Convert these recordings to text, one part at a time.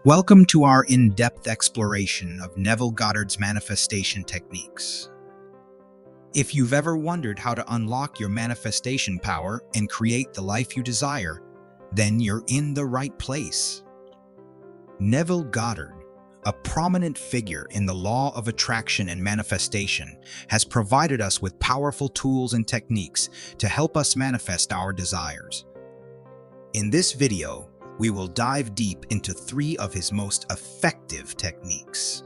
Welcome to our in-depth exploration of Neville Goddard's manifestation techniques. If you've ever wondered how to unlock your manifestation power and create the life you desire, then you're in the right place. Neville Goddard, a prominent figure in the law of attraction and manifestation, has provided us with powerful tools and techniques to help us manifest our desires. In this video, we will dive deep into 3 of his most effective techniques: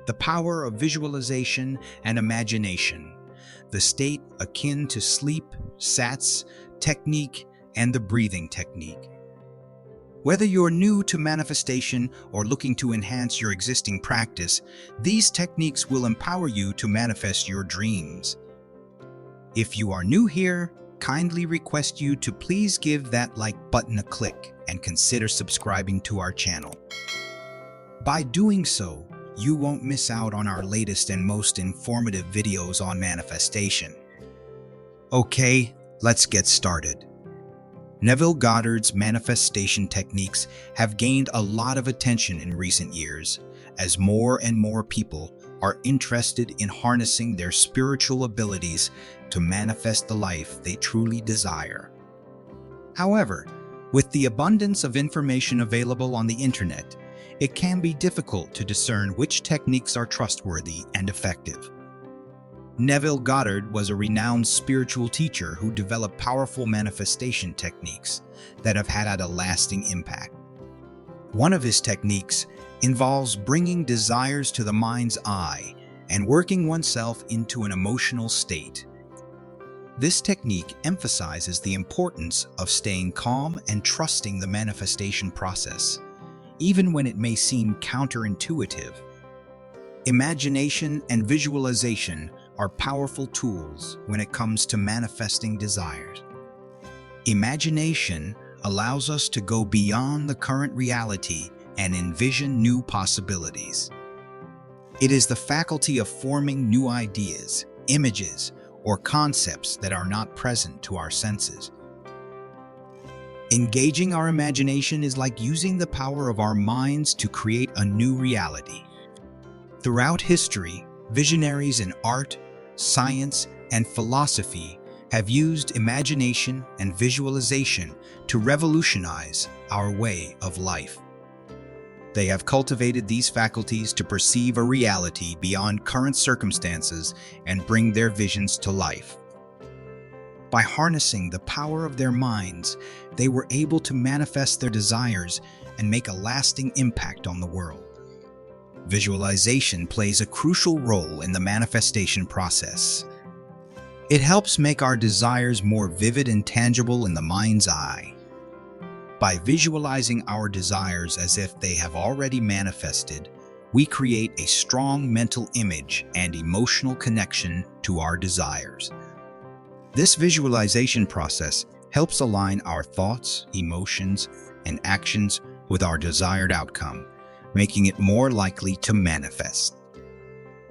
the power of visualization and imagination, the state akin to sleep, SATS technique, and the breathing technique. Whether you're new to manifestation or looking to enhance your existing practice, these techniques will empower you to manifest your dreams. If you are new here, kindly request you to please give that like button a click and consider subscribing to our channel. By doing so, you won't miss out on our latest and most informative videos on manifestation. Okay, let's get started. Neville Goddard's manifestation techniques have gained a lot of attention in recent years, as more and more people are interested in harnessing their spiritual abilities to manifest the life they truly desire. However, with the abundance of information available on the internet, it can be difficult to discern which techniques are trustworthy and effective. Neville Goddard was a renowned spiritual teacher who developed powerful manifestation techniques that have had a lasting impact. One of his techniques involves bringing desires to the mind's eye and working oneself into an emotional state. This technique emphasizes the importance of staying calm and trusting the manifestation process, even when it may seem counterintuitive. Imagination and visualization are powerful tools when it comes to manifesting desires. Imagination allows us to go beyond the current reality and envision new possibilities. It is the faculty of forming new ideas, images, or concepts that are not present to our senses. Engaging our imagination is like using the power of our minds to create a new reality. Throughout history, visionaries in art, science, and philosophy have used imagination and visualization to revolutionize our way of life. They have cultivated these faculties to perceive a reality beyond current circumstances and bring their visions to life. By harnessing the power of their minds, they were able to manifest their desires and make a lasting impact on the world. Visualization plays a crucial role in the manifestation process. It helps make our desires more vivid and tangible in the mind's eye. By visualizing our desires as if they have already manifested, we create a strong mental image and emotional connection to our desires. This visualization process helps align our thoughts, emotions, and actions with our desired outcome, making it more likely to manifest.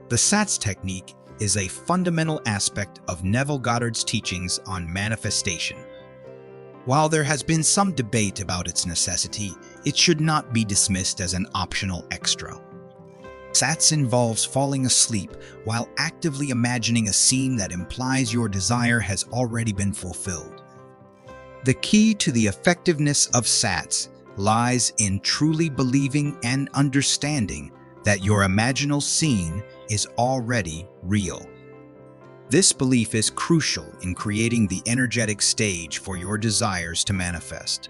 The SATS technique is a fundamental aspect of Neville Goddard's teachings on manifestation. While there has been some debate about its necessity, it should not be dismissed as an optional extra. SATS involves falling asleep while actively imagining a scene that implies your desire has already been fulfilled. The key to the effectiveness of SATS lies in truly believing and understanding that your imaginal scene is already real. This belief is crucial in creating the energetic stage for your desires to manifest.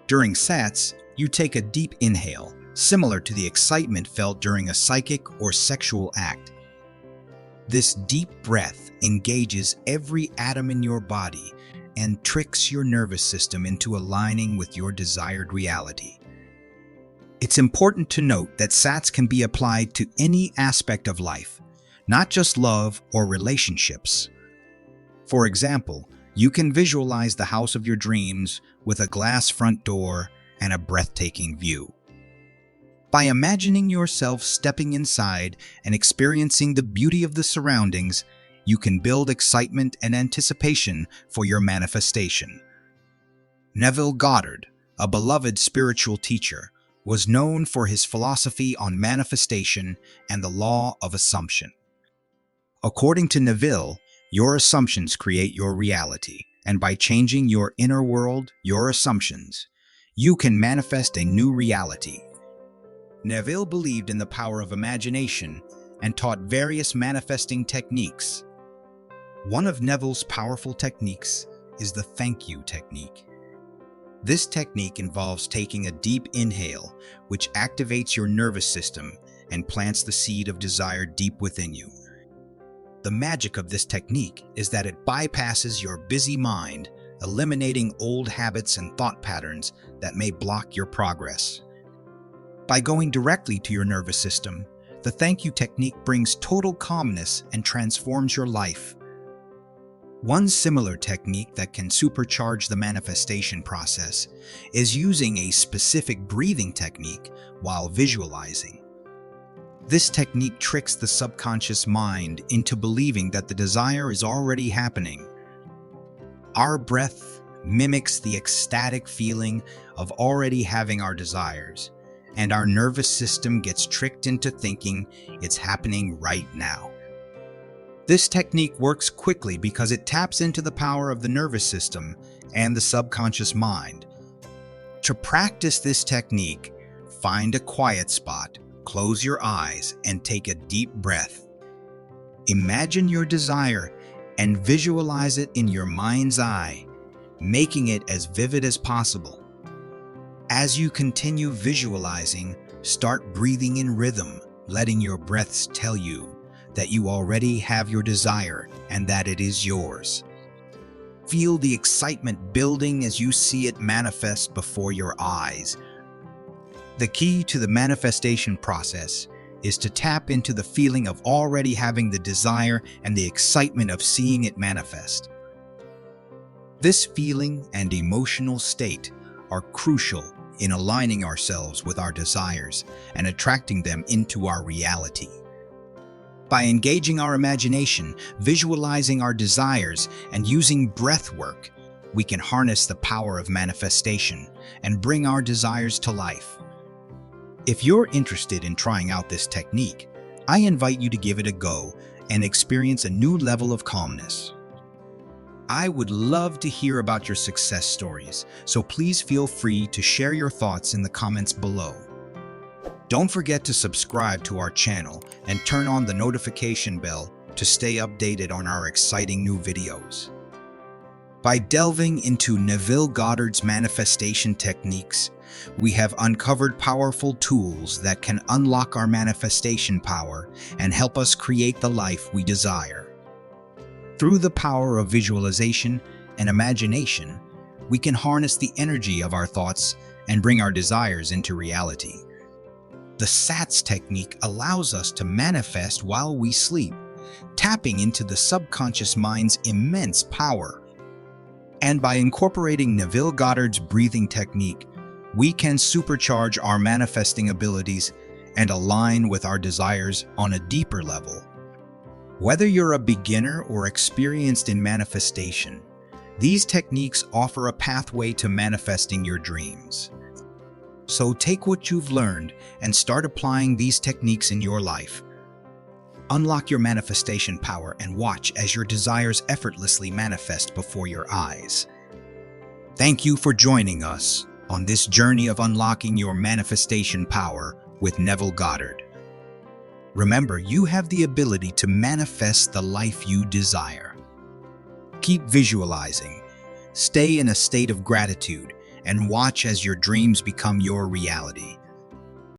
During SATS, you take a deep inhale, similar to the excitement felt during a psychic or sexual act. This deep breath engages every atom in your body and tricks your nervous system into aligning with your desired reality. It's important to note that SATS can be applied to any aspect of life, not just love or relationships. For example, you can visualize the house of your dreams with a glass front door and a breathtaking view. By imagining yourself stepping inside and experiencing the beauty of the surroundings, you can build excitement and anticipation for your manifestation. Neville Goddard, a beloved spiritual teacher, was known for his philosophy on manifestation and the law of assumption. According to Neville, your assumptions create your reality, and by changing your inner world, your assumptions, you can manifest a new reality. Neville believed in the power of imagination and taught various manifesting techniques. One of Neville's powerful techniques is the thank you technique. This technique involves taking a deep inhale, which activates your nervous system and plants the seed of desire deep within you. The magic of this technique is that it bypasses your busy mind, eliminating old habits and thought patterns that may block your progress. By going directly to your nervous system, the thank you technique brings total calmness and transforms your life. One similar technique that can supercharge the manifestation process is using a specific breathing technique while visualizing. This technique tricks the subconscious mind into believing that the desire is already happening. Our breath mimics the ecstatic feeling of already having our desires, and our nervous system gets tricked into thinking it's happening right now. This technique works quickly because it taps into the power of the nervous system and the subconscious mind. To practice this technique, find a quiet spot, close your eyes, and take a deep breath. Imagine your desire and visualize it in your mind's eye, making it as vivid as possible. As you continue visualizing, start breathing in rhythm, letting your breaths tell you that you already have your desire and that it is yours. Feel the excitement building as you see it manifest before your eyes. The key to the manifestation process is to tap into the feeling of already having the desire and the excitement of seeing it manifest. This feeling and emotional state are crucial in aligning ourselves with our desires and attracting them into our reality. By engaging our imagination, visualizing our desires, and using breathwork, we can harness the power of manifestation and bring our desires to life. If you're interested in trying out this technique, I invite you to give it a go and experience a new level of calmness. I would love to hear about your success stories, so please feel free to share your thoughts in the comments below. Don't forget to subscribe to our channel and turn on the notification bell to stay updated on our exciting new videos. By delving into Neville Goddard's manifestation techniques, we have uncovered powerful tools that can unlock our manifestation power and help us create the life we desire. Through the power of visualization and imagination, we can harness the energy of our thoughts and bring our desires into reality. The SATS technique allows us to manifest while we sleep, tapping into the subconscious mind's immense power. And by incorporating Neville Goddard's breathing technique, we can supercharge our manifesting abilities and align with our desires on a deeper level. Whether you're a beginner or experienced in manifestation, these techniques offer a pathway to manifesting your dreams. So take what you've learned and start applying these techniques in your life. Unlock your manifestation power and watch as your desires effortlessly manifest before your eyes. Thank you for joining us on this journey of unlocking your manifestation power with Neville Goddard. Remember, you have the ability to manifest the life you desire. Keep visualizing, stay in a state of gratitude, and watch as your dreams become your reality.